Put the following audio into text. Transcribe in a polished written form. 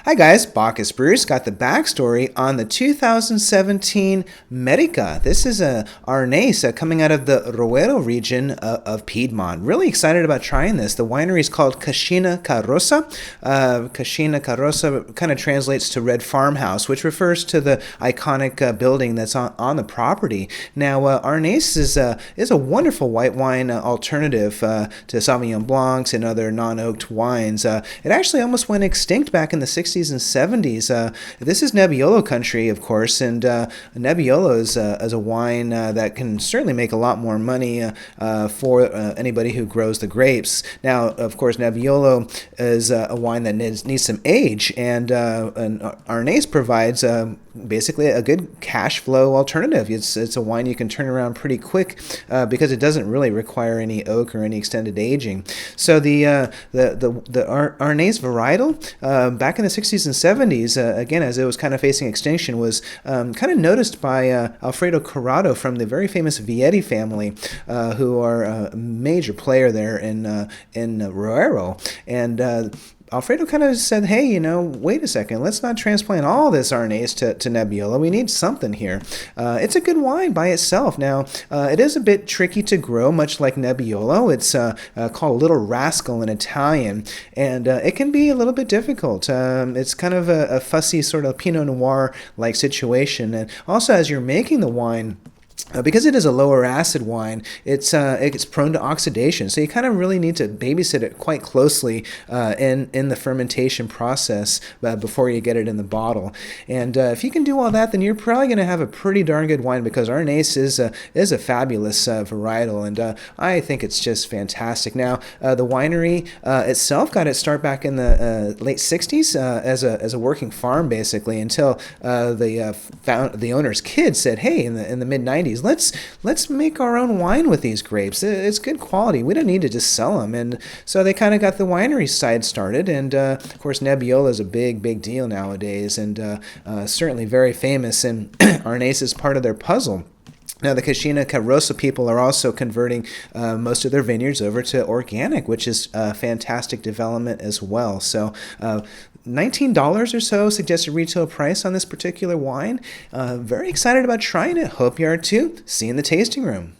Hi guys, Bacchus Bruce got the backstory on the 2017 Merica. This is a Arneis coming out of the Roero region of Piedmont. Really excited about trying this. The winery is called Cascina Rossa. Cascina Rossa kind of translates to red farmhouse, which refers to the iconic building that's on the property. Now, Arneis is a wonderful white wine alternative to Sauvignon Blancs and other non-oaked wines. It actually almost went extinct back in the 60s and 70s. This is Nebbiolo country, of course, and Nebbiolo is a wine that can certainly make a lot more money for anybody who grows the grapes. Now, of course, Nebbiolo is a wine that needs some age, and Arneis provides basically a good cash flow alternative. It's a wine you can turn around pretty quick because it doesn't really require any oak or any extended aging. So the Arneis varietal back in the 60s and 70s, again, as it was kind of facing extinction, was kind of noticed by Alfredo Corrado from the very famous Vieri family, who are a major player there in Roero. And Alfredo kind of said, hey, wait a second, let's not transplant all this Arneis to Nebbiolo. We need something here. It's a good wine by itself. Now, it is a bit tricky to grow, much like Nebbiolo. It's called Little Rascal in Italian, and it can be a little bit difficult. It's kind of a fussy sort of Pinot Noir-like situation. And also, as you're making the wine, because it is a lower acid wine, it's prone to oxidation. So you kind of really need to babysit it quite closely in the fermentation process before you get it in the bottle. And if you can do all that, then you're probably going to have a pretty darn good wine, because Arneis is a fabulous varietal, and I think it's just fantastic. Now, the winery itself got its start back in the late 60s as a working farm, basically, until the owner's kid said, hey, in the mid 90s, let's make our own wine with these grapes. It's good quality. We don't need to just sell them. And so they kind of got the winery side started. And of course, Nebbiolo is a big deal nowadays, and certainly very famous. And Arneis is part of their puzzle. Now, the Cascina Rossa people are also converting most of their vineyards over to organic, which is a fantastic development as well. So $19 or so suggested retail price on this particular wine. Very excited about trying it. Hope you are too. See you in the tasting room.